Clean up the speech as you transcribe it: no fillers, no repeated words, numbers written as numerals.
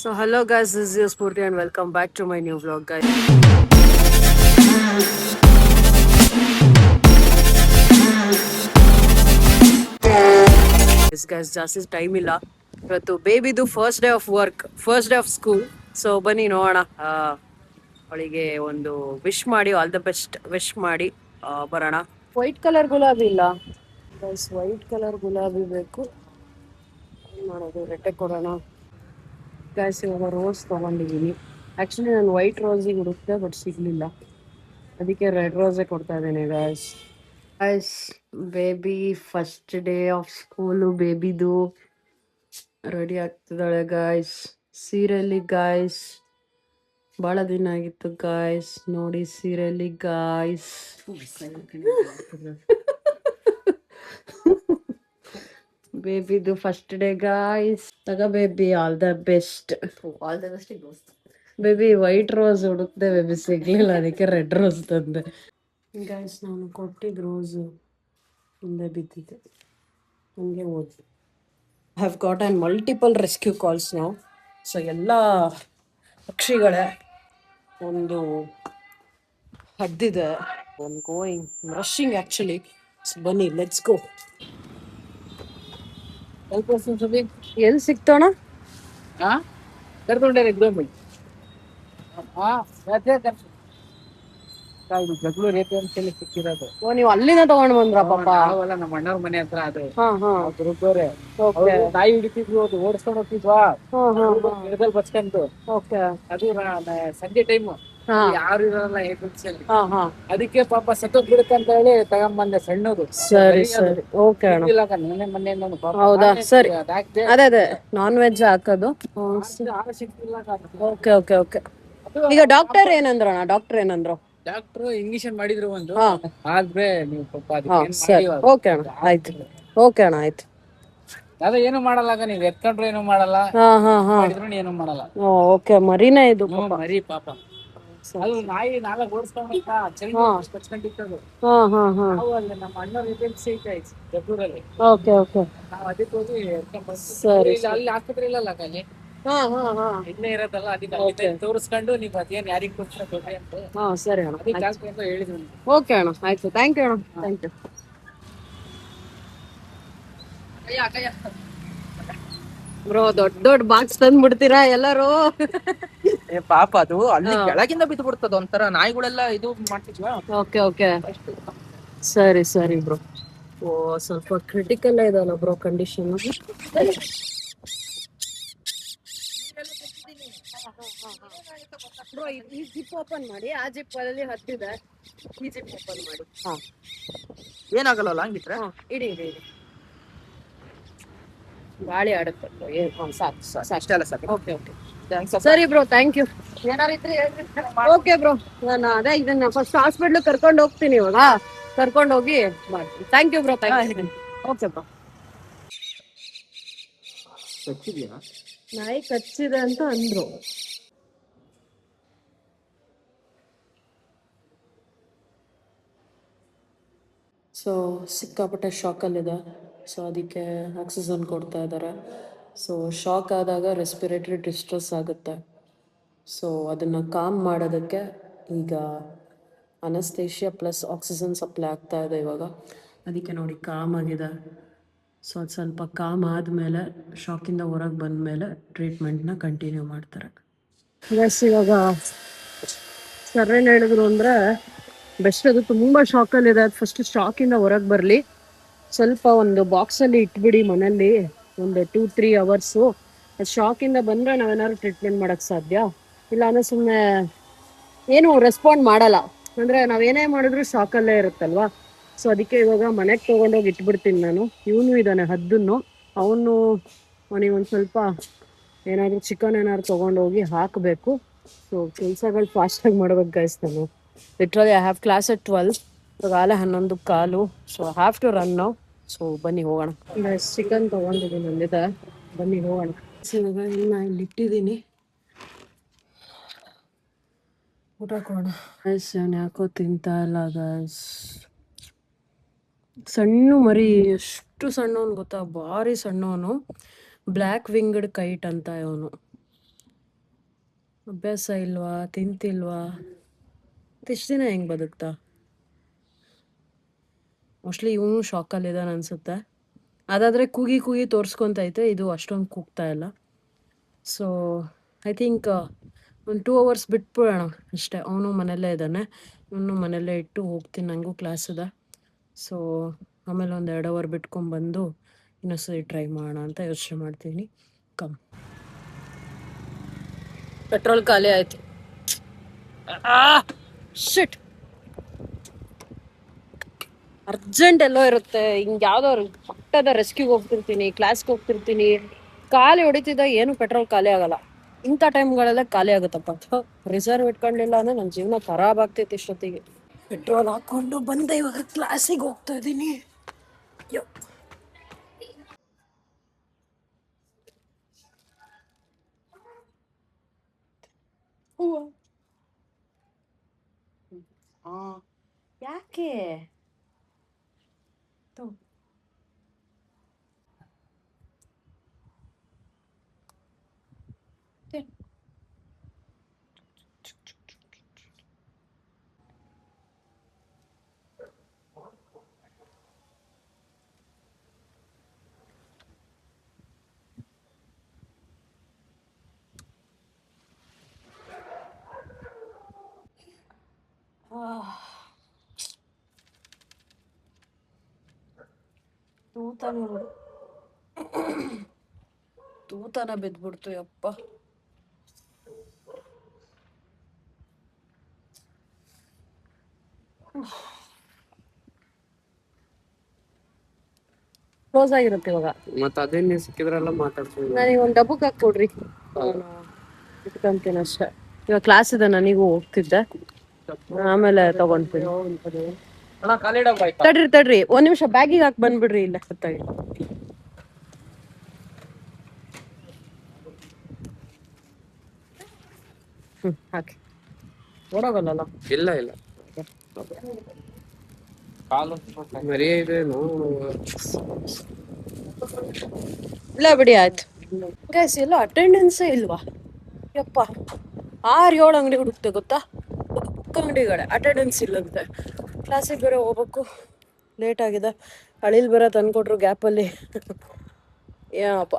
So hello guys, this is your Spurti and welcome back to my new vlog guys. Guys, ಜಾಸ್ತಿ time ಇಲ್ಲ ಇವತ್ತು ಬೇಬಿದು first day of work, first day of school. So ಬನ್ನಿ ನೋಡೋಣ, ಅವಳಿಗೆ ಒಂದು wish ಮಾಡಿ, ಆಲ್ ದ ಬೆಸ್ಟ್ ವಿಶ್ ಮಾಡಿ ಬರೋಣ. ವೈಟ್ ಕಲರ್ ಗುಲಾಬಿ ಇಲ್ಲ ಗೈಸ್, ವೈಟ್ ಕಲರ್ ಗುಲಾಬಿ ಬೇಕು. ಏನ್ ಮಾಡೋದು, ರೆಟ್ಟೆ ಕೊಡೋಣ ಗೈಸ್. ಇವಾಗ ರೋಸ್ ತೊಗೊಂಡಿದ್ದೀನಿ. ಆ್ಯಕ್ಚುಲಿ ನಾನು ವೈಟ್ ರೋಸಿಗೆ ಹುಡುಕ್ತೆ ಬಟ್ ಸಿಗಲಿಲ್ಲ, ಅದಕ್ಕೆ ರೆಡ್ ರೋಸೇ ಕೊಡ್ತಾ ಇದ್ದೇನೆ guys. Guys, baby first day of school ಬೇಬಿದು ರೆಡಿ ಆಗ್ತಿದ್ದಾಳೆ ಗಾಯ್ಸ್. ಸೀರೆಯಲ್ಲಿ ಗಾಯ್ಸ್, ಭಾಳ ದಿನ ಆಗಿತ್ತು ಗಾಯ್ಸ್ ನೋಡಿ ಸೀರೆಯಲ್ಲಿ ಗಾಯ್ಸ್. ಬೇಬಿದು ಫಸ್ಟ್ ಡೇ ಗಾಯ್ಸ್. ತಗ baby, all the best. All the best ದೋಸ್ತ್. ಬೇಬಿ ವೈಟ್ ರೋಸ್ ಹುಡುಕ್ದೆ ಬೇಬಿ, ಸಿಗ್ಲಿಲ್ಲ, ಅದಕ್ಕೆ ರೆಡ್ ರೋಸ್ ತಂದೆ ಗಾಯ್ಸ್. ನಾನು ಕೊಟ್ಟಿದ್ದ ರೋಸು ಮುಂದೆ ಬಿದ್ದಿದೆ, ಹಂಗೆ ಹೋದ್ವಿ. I have got on multiple rescue calls ನಾವು. ಸೊ ಎಲ್ಲ ಪಕ್ಷಿಗಳೇ, ಒಂದು ಹದ್ದಿದೆ, ಒಂದು ಗೋಯಿಂಗ್ ರಶಿಂಗ್ ಆ್ಯಕ್ಚುಲಿ. ಸೊ ಬನ್ನಿ, ಲೆಟ್ಸ್ ಗೋ. ಎಲ್ಲಿ ಸಿಕ್ತೋಣ? ಕರ್ಕೊಂಡೆ ಜಗಳೂರು ಎ ಪಿ ಎಂ ಸಿಲಿ ಸಿಕ್ಕಿರೋದು. ಓ, ನೀವು ಅಲ್ಲಿಂದ ತಗೊಂಡ್ ಬಂದ್ರ ಪಾಪ? ನಾವಲ್ಲ, ನಮ್ಮ ಅಣ್ಣವ್ರ ಮನೆ ಹತ್ರ ಅದು. ಓಕೆ ನಾಯಿ ಹಿಡಿತಿದ್ವು, ಅದು ಓಡಿಸ್ಕೊಂಡು ಹೋಗ್ತಿದ್ವಾ ಗಿಡದಲ್ಲಿ ಬಚ್ಕೊಂಡು. ಅದು ಸಂಜೆ ಟೈಮ್ ಯಾರು ಇರಲ್ಲ ಏಪಿ. ಅದಕ್ಕೆ ಪಾಪ ಸತ್ತೋಗ್ ಬಿಡುತ್ತೆ ಅಂತ ಹೇಳಿ ತಗೊಂಬಂದೆ ಸಣ್ಣದು. ಸರಿ ಸರಿ, ಓಕೆ ಅಣ್ಣ. ಮೊನ್ನೆ ಮೊನ್ನೆ ಹೌದಾ, ಸರಿ. ಅದೇ ಅದೇ ನಾನ್ ವೆಜ್ ಹಾಕೋದು. Okay okay okay. ಈಗ ಡಾಕ್ಟರ್ ಏನಂದ್ರು ಅಣ್ಣ? ಡಾಕ್ಟರ್ ಏನಂದ್ರು? ಡಾಕ್ಟ್ರು ಇಂಜೆಕ್ಷನ್ ಮಾಡಿದ್ರು ಒಂದು, ಆದ್ರೆ ನೀವು ಪಾಪ ಸರಿ, ಓಕೆ ಅಣ್ಣ, ಆಯ್ತು. ಓಕೆ ಅಣ್ಣ, ಆಯ್ತು. ಅದ ಏನು ಮಾಡಲ್ಲ, ನೀವ್ ಎತ್ಕೊಂಡ್ರು ಏನು ಮಾಡಲ್ಲ, ಮಾಡಿದ್ರು ಏನು ಮಾಡಲ್ಲ. ಓಕೆ, ಮರಿನೇ ಇದು ಮರಿ ಪಾಪ. ಅದು ನಾಯಿ ನಾಳೆ ಓಡಿಸ್ಕೊಂಡ್ಬಿಟ್ಟ ಕಚ್ಕೊಂಡಿತ್ತು. ನಾವು ಅಲ್ಲಿ ನಮ್ಮ ಅಣ್ಣವ್ರ ಏಜೆನ್ಸಿ ಐತೆ ಜಬ್ಬೂರಲ್ಲಿ. ಓಕೆ ಓಕೆ, ನಾವು ಅದಕ್ಕೆ ಹೋಗಿ ಎತ್ಕೊಂಡ್ ಬಂದ್ವಿ. ಸರಿ. ಅಲ್ಲಿ ಆಸ್ಪತ್ರೆ ಇಲ್ಲಲ್ಲ ಅಲ್ಲಿ ಇಲ್ಲೇ ಇರೋದಲ್ಲ, ಅದಕ್ಕೆ ಅಲ್ಲಿ ತೋರಿಸ್ಕೊಂಡು ನೀವು ಅದೇನ್ ಯಾರಿಗ್ ಕೊಡ್ತಾರೆ ಅಂತ. ಸರಿ ಅಣ್ಣ, ಅದಕ್ಕೆ ಡಾಕ್ಟರ್ ಅಂತ ಹೇಳಿದ್ರು. ಓಕೆ ಅಣ್ಣ, ಆಯ್ತು. ಥ್ಯಾಂಕ್ ಯು ಅಣ್ಣ, ಥ್ಯಾಂಕ್ ಯು. ಬ್ರೋ, ದೊಡ್ಡ ದೊಡ್ಡ ಬಾಕ್ಸ್ ತಂದ್ ಬಿಡ್ತೀರಾ ಎಲ್ಲರೂ? ಪಾಪ ಅದು ಅಲ್ಲಿ ಕೆಳಗಿಂದ ಬಿದ್ದು ಬಿಡ್ತದ, ಒಂಥರ ನಾಯಿಗಳೆಲ್ಲ ಇದು ಮಾಡ್ತಿದ್ವಾ. ಓಕೆ ಓಕೆ, ಸರಿ ಸರಿ ಬ್ರೋ. ಓ, ಸ್ವಲ್ಪ ಕ್ರಿಟಿಕಲ್ ಇದಲ್ಲ ಬ್ರೋ ಕಂಡೀಷನ್. ಬ್ರೋ, ಈ ಜಿಪ್ ಓಪನ್ ಮಾಡಿ, ಆ ಜಿಪ್ ಅಲ್ಲಿ ಹತ್ತಿದೆ, ಈ ಜಿಪ್ ಓಪನ್ ಮಾಡಿ. ಏನಾಗಲ್ಲ ಹಂಗಿದ್ರೆ. ಇಡಿ ಇಡಿ ಇಡಿ, ಗಾಳಿ ಆಡುತ್ತೆ. ಸಾಕು ಅಷ್ಟೆಲ್ಲ ಸಾಕು. ಓಕೆ ಓಕೆ, ಸರಿ bro, thank you. Okay bro, ನಾನು ಅದೇ ಇದನ್ನ ಫಸ್ಟ್ ಹಾಸ್ಪಿಟ್ಲ್ ಕರ್ಕೊಂಡು ಹೋಗ್ತೀನಿ, ಇವಾಗ ಕರ್ಕೊಂಡು ಹೋಗಿ ಮಾಡ್ತೀನಿ. Thank you bro, thank you. Okay bro. ನಾಯಿ ಕಚ್ಚಿದೆ ಅಂತ ಅಂದ್ರು. ಸೊ ಸಿಕ್ಕಾಪಟ್ಟೆ ಶಾಕಲ್ಲಿದೆ, ಸೊ ಅದಕ್ಕೆ ಆಕ್ಸಿಜನ್ ಕೊಡ್ತಾ ಇದ್ದಾರೆ. ಸೊ ಶಾಕ್ ಆದಾಗ ರೆಸ್ಪಿರೇಟರಿ ಡಿಸ್ಟ್ರೆಸ್ ಆಗುತ್ತೆ. ಸೊ ಅದನ್ನು ಕಾಮ್ ಮಾಡೋದಕ್ಕೆ ಈಗ ಅನಸ್ತೇಷಿಯಾ ಪ್ಲಸ್ ಆಕ್ಸಿಜನ್ ಸಪ್ಲೈ ಆಗ್ತಾ ಇದೆ ಇವಾಗ. ಅದಕ್ಕೆ ನೋಡಿ ಕಾಮ್ ಆಗಿದೆ. ಸೊ ಅದು ಸ್ವಲ್ಪ ಕಾಮ್ ಆದಮೇಲೆ, ಶಾಕಿಂದ ಹೊರಗೆ ಬಂದ ಮೇಲೆ ಟ್ರೀಟ್ಮೆಂಟ್ನ ಕಂಟಿನ್ಯೂ ಮಾಡ್ತಾರೆ. ಎಸ್, ಇವಾಗ ಸರ್ ಏನು ಹೇಳಿದ್ರು ಅಂದರೆ, ಬೆಸ್ಟ್ ಅದು ತುಂಬ ಶಾಕಲ್ಲಿದೆ, ಅದು ಫಸ್ಟ್ ಶಾಕಿಂದ ಹೊರಗೆ ಬರಲಿ, ಸ್ವಲ್ಪ ಒಂದು ಬಾಕ್ಸಲ್ಲಿ ಇಟ್ಬಿಡಿ ಮನೇಲಿ ಒಂದು 2-3 ಅವರ್ಸು. ಅದು ಶಾಕಿಂದ ಬಂದರೆ ನಾವೇನಾದ್ರು ಟ್ರೀಟ್ಮೆಂಟ್ ಮಾಡೋಕ್ಕೆ ಸಾಧ್ಯ, ಇಲ್ಲ ಅಂದರೆ ಸುಮ್ಮನೆ ಏನು ರೆಸ್ಪಾಂಡ್ ಮಾಡಲ್ಲ, ಅಂದರೆ ನಾವೇನೇ ಮಾಡಿದ್ರು ಶಾಕಲ್ಲೇ ಇರುತ್ತಲ್ವಾ. ಸೊ ಅದಕ್ಕೆ ಇವಾಗ ಮನೆಗೆ ತೊಗೊಂಡೋಗಿ ಇಟ್ಬಿಡ್ತೀನಿ ನಾನು. ಇವನು ಇದ್ದಾನೆ ಹದ್ದನ್ನು, ಅವನು ಅವನಿಗೆ ಒಂದು ಸ್ವಲ್ಪ ಏನಾದರೂ ಚಿಕನ್ ಏನಾದ್ರು ತೊಗೊಂಡೋಗಿ ಹಾಕಬೇಕು. ಸೊ ಕೆಲಸಗಳು ಫಾಸ್ಟಾಗಿ ಮಾಡ್ಬೇಕು ಗೈಸ್. ನಾನು literally I have class at 12, ಇವಾಗ 11:15. So I have to run now. So ಬನ್ನಿ ಹೋಗೋಣ. ಚಿಕನ್ ತೊಗೊಂಡಿದ್ದೀನಿ, ನಂದಿದೆ, ಬನ್ನಿ ಹೋಗೋಣ. ಇವಾಗ ಇನ್ನು ಇಲ್ಲಿ ಇಟ್ಟಿದ್ದೀನಿ, ಊಟ ಕೊಡೋಣ. ಗೈಸ್, ನಾನು ಯಾಕೋ ತಿಂತಾ ಇಲ್ಲ ಗೈಸ್. ಸಣ್ಣ ಮರಿ, ಎಷ್ಟು ಸಣ್ಣವನು ಗೊತ್ತಾ, ಭಾರಿ ಸಣ್ಣವನು. ಬ್ಲ್ಯಾಕ್ ವಿಂಗ್ಡ್ ಕೈಟ್ ಅಂತ ಇವನು. ಅಭ್ಯಾಸ ಇಲ್ವಾ, ತಿಂತಿಲ್ವಾ, ಇಷ್ಟು ದಿನ ಹೆಂಗೆ ಬದುಕ್ತಾ? ಮೋಸ್ಟ್ಲಿ ಇವನು ಶಾಕಲ್ಲಿದ್ದಾನೆ ಅನ್ಸುತ್ತೆ. ಅದಾದರೆ ಕೂಗಿ ಕೂಗಿ ತೋರಿಸ್ಕೊತೈತೆ, ಇದು ಅಷ್ಟೊಂದು ಕೂಗ್ತಾ ಇಲ್ಲ. ಸೊ ಐ ಥಿಂಕ್ ಒಂದು 2 ಅವರ್ಸ್ ಬಿಟ್ಬಿಡೋಣ ಅಷ್ಟೇ. ಅವನು ಮನೆಯಲ್ಲೇ ಇದ್ದಾನೆ, ಇವನು ಮನೆಯಲ್ಲೇ ಇಟ್ಟು ಹೋಗ್ತೀನಿ, ನನಗೂ ಕ್ಲಾಸ್ ಇದೆ. ಸೊ ಆಮೇಲೆ ಒಂದು 2 ಅವರ್ ಬಿಟ್ಕೊಂಡ್ಬಂದು ಇನ್ನೊಂದ್ಸರಿ ಟ್ರೈ ಮಾಡೋಣ ಅಂತ ಯೋಚನೆ ಮಾಡ್ತೀನಿ. ಕಮ್, ಪೆಟ್ರೋಲ್ ಖಾಲಿ ಆಯಿತು. ಶಿಟ್, ಅರ್ಜೆಂಟ್ ಎಲ್ಲೋ ಇರುತ್ತೆ. ಹಿಂಗೆ ಯಾವ್ದಾದ್ರು ಪಕ್ಕದ ರೆಸ್ಕ್ಯೂಗೆ ಹೋಗ್ತಿರ್ತೀನಿ, ಕ್ಲಾಸ್ಗೆ ಹೋಗ್ತಿರ್ತೀನಿ, ಖಾಲಿ ಹೊಡಿತಿದ್ದ ಏನು ಪೆಟ್ರೋಲ್ ಖಾಲಿ ಆಗಲ್ಲ. ಇಂಥ ಟೈಮ್ಗಳೆಲ್ಲ ಖಾಲಿ ಆಗುತ್ತಪ್ಪ. ರಿಸರ್ವ್ ಇಟ್ಕೊಂಡಿಲ್ಲ ಅಂದ್ರೆ ನನ್ನ ಜೀವನ ಖರಾಬ್ ಆಗ್ತೈತಿ ಇಷ್ಟೊತ್ತಿಗೆ. ಪೆಟ್ರೋಲ್ ಹಾಕೊಂಡು ಬಂದೆ, ಇವಾಗ ಕ್ಲಾಸಿಗೆ ಹೋಗ್ತಾ ಇದ್ದೀನಿ. ಯಾಕೆ ತೂತನ ಬಿದ್ಬಿಡ್ತು ಯಪ್ಪ. ಕ್ಲೋಸ್ ಆಗಿರುತ್ತೆ ಇವಾಗ. ಮತ್ತೆ ಅದೇ ನೀವು ಸಿಕ್ಕಿದ್ರೆಲ್ಲ ಮಾತಾಡ್ತೀನಿ. ನನಗೆ ಒಂದು ಡಬ್ಬಕ್ಕೆ ಹಾಕ್ಕೊಡ್ರಿ, ನಾನು ಇಟ್ಕೊಂತೀನಿ ಅಷ್ಟೇ. ಇವಾಗ ಕ್ಲಾಸ್ ಇದೆ, ನನಗೂ ಹೋಗ್ತಿದ್ದೆ, ಆಮೇಲೆ ತಗೊಂಡ್ತೀನಿ. ತಡ್ರಿ 1 ನಿಮಿಷ ಬ್ಯಾಗಿಗೆ ಹಾಕಿ ಬಂದ್ಬಿಡ್ರಿ. ಇಲ್ಲ ಗೊತ್ತಾಗಿ ಹಾಕಿ ಓಡೋಗಲ್ಲ. ಇಲ್ಲ ಮರಿ ಇದೇನು ಇಲ್ಲ ಬಿಡಿ, ಆಯ್ತು. ಗೈಸ್, ಎಲ್ಲ ಅಟೆಂಡೆನ್ಸೇ ಇಲ್ವಾ ಯಪ್ಪ. 6-7 ಅಂಗಡಿ ಹುಡುಕ್ತೆ ಗೊತ್ತಾ, ಬುಕ್ ಅಂಗಡಿಗಳೇ ಅಟೆಂಡೆನ್ಸ್ ಇಲ್ಲಂತೆ. ಕ್ಲಾಸಿಗೆ ಬೇರೆ ಹೋಗ್ಬೇಕು, ಲೇಟ್ ಆಗಿದೆ. ಅಳಿಲ್ ಬೇರೆ ತಂದ್ಕೊಟ್ರು ಗ್ಯಾಪಲ್ಲಿ. ಏನಪ್ಪ.